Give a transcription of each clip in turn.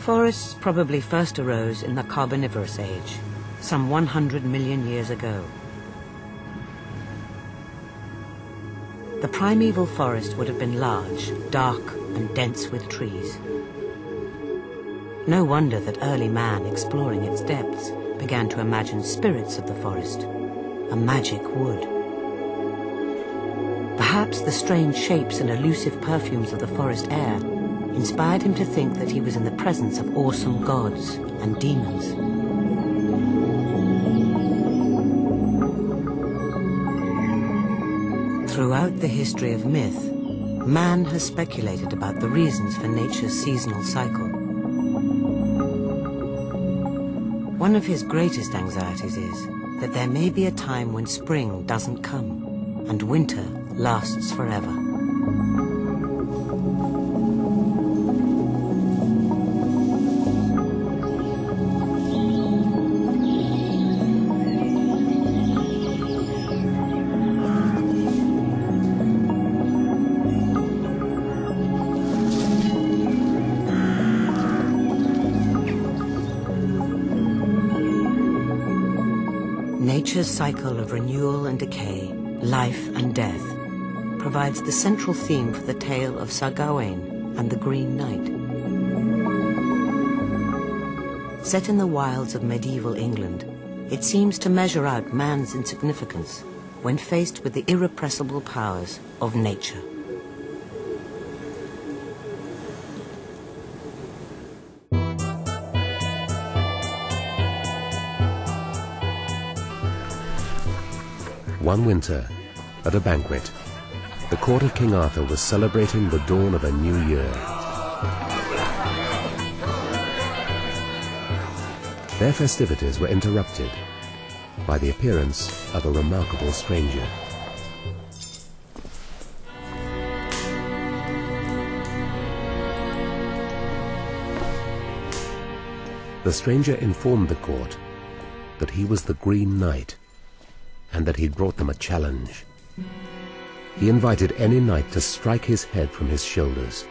Forests probably first arose in the Carboniferous age, some 100 million years ago. The primeval forest would have been large, dark, and dense with trees. No wonder that early man, exploring its depths, began to imagine spirits of the forest, a magic wood. Perhaps the strange shapes and elusive perfumes of the forest air inspired him to think that he was in the presence of awesome gods and demons. Throughout the history of myth, man has speculated about the reasons for nature's seasonal cycle. One of his greatest anxieties is that there may be a time when spring doesn't come and winter lasts forever. Nature's cycle of renewal and decay, life and death, provides the central theme for the tale of Sir Γκαουέιν and the Green Knight. Set in the wilds of medieval England, it seems to measure out man's insignificance when faced with the irrepressible powers of nature. One winter, at a banquet, the court of King Arthur was celebrating the dawn of a new year. Their festivities were interrupted by the appearance of a remarkable stranger. The stranger informed the court that he was the Green Knight, and that he'd brought them a challenge. He invited any knight to strike his head from his shoulders.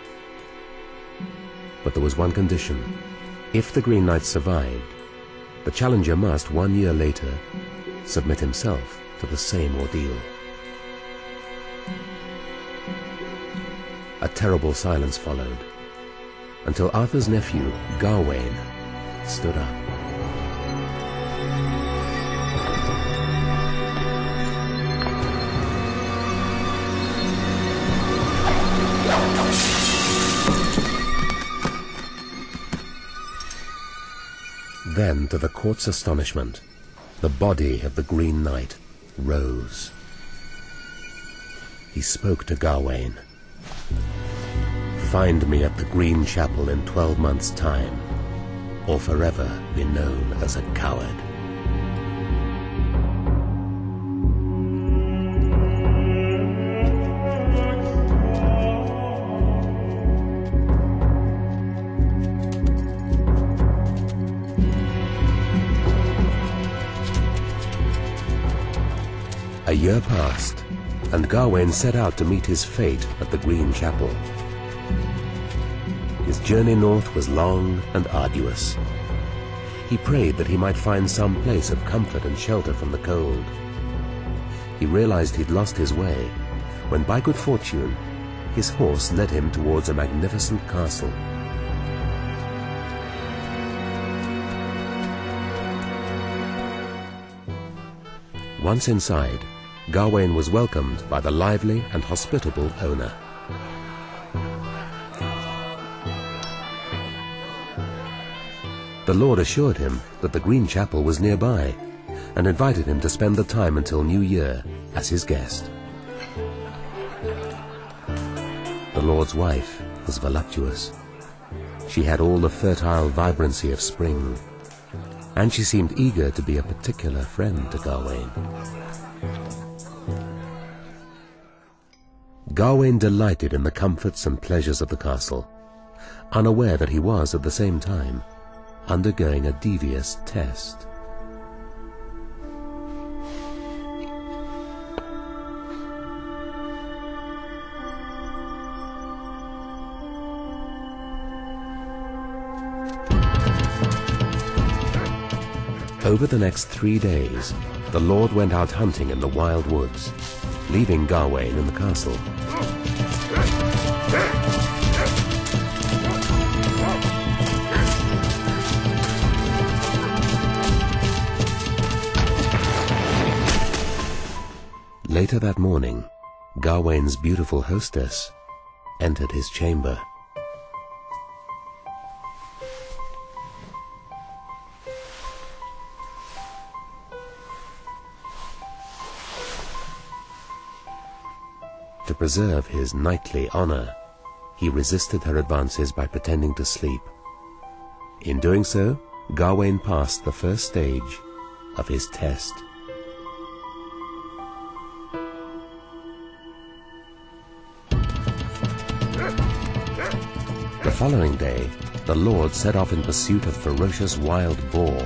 But there was one condition. If the Green Knight survived, the challenger must, 1 year later, submit himself to the same ordeal. A terrible silence followed, until Arthur's nephew, Γκαουέιν, stood up. Then, to the court's astonishment, the body of the Green Knight rose. He spoke to Γκαουέιν. "Find me at the Green Chapel in 12 months' time, or forever be known as a coward." A year passed, and Γκαουέιν set out to meet his fate at the Green Chapel. His journey north was long and arduous. He prayed that he might find some place of comfort and shelter from the cold. He realized he'd lost his way, when by good fortune, his horse led him towards a magnificent castle. Once inside, Γκαουέιν was welcomed by the lively and hospitable owner. The lord assured him that the Green Chapel was nearby and invited him to spend the time until New Year as his guest. The lord's wife was voluptuous. She had all the fertile vibrancy of spring, and she seemed eager to be a particular friend to Γκαουέιν. Γκαουέιν delighted in the comforts and pleasures of the castle, unaware that he was at the same time undergoing a devious test. Over the next 3 days, the Lord went out hunting in the wild woods, leaving Γκαουέιν in the castle. Later that morning, Γκαουέιν's beautiful hostess entered his chamber. To preserve his knightly honor, he resisted her advances by pretending to sleep. In doing so, Γκαουέιν passed the first stage of his test. The following day, the Lord set off in pursuit of ferocious wild boar,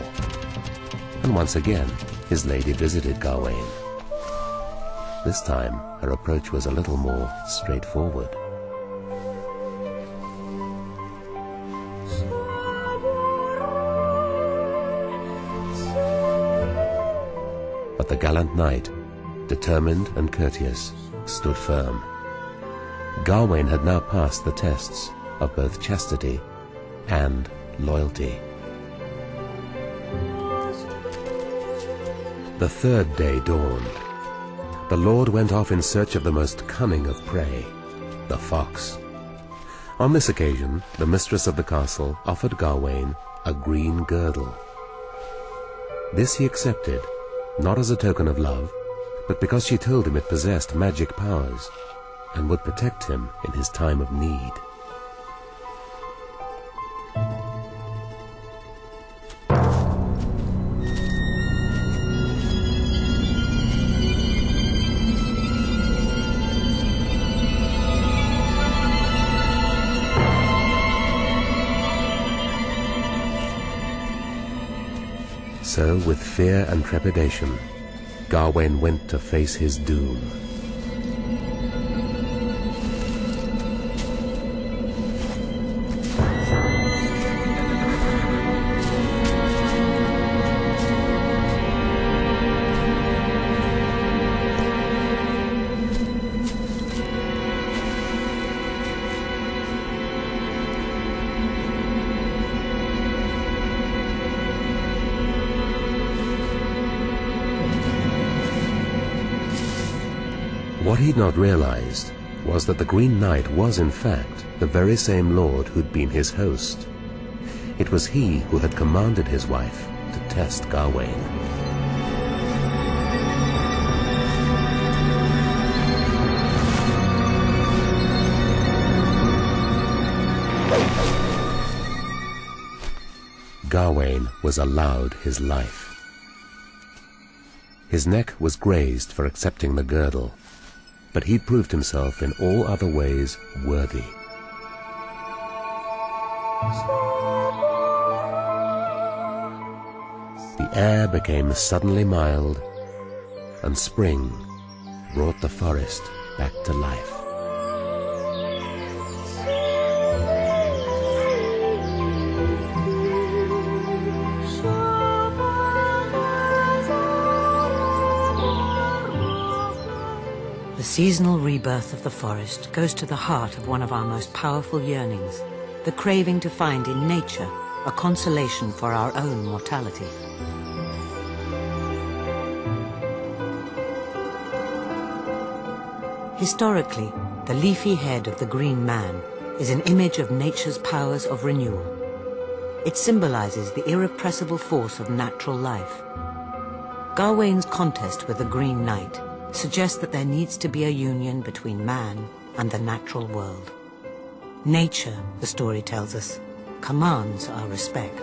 and once again his lady visited Γκαουέιν. This time, her approach was a little more straightforward. But the gallant knight, determined and courteous, stood firm. Γκαουέιν had now passed the tests of both chastity and loyalty. The third day dawned. The Lord went off in search of the most cunning of prey, the fox. On this occasion, the mistress of the castle offered Γκαουέιν a green girdle. This he accepted, not as a token of love, but because she told him it possessed magic powers and would protect him in his time of need. So, with fear and trepidation, Γκαουέιν went to face his doom. What he'd not realized was that the Green Knight was in fact the very same lord who'd been his host. It was he who had commanded his wife to test Γκαουέιν. Γκαουέιν was allowed his life. His neck was grazed for accepting the girdle, but he'd proved himself in all other ways worthy. The air became suddenly mild, and spring brought the forest back to life. The seasonal rebirth of the forest goes to the heart of one of our most powerful yearnings, the craving to find in nature a consolation for our own mortality. Historically, the leafy head of the green man is an image of nature's powers of renewal. It symbolizes the irrepressible force of natural life. Γκαουέιν's contest with the Green Knight suggests that there needs to be a union between man and the natural world. Nature, the story tells us, commands our respect.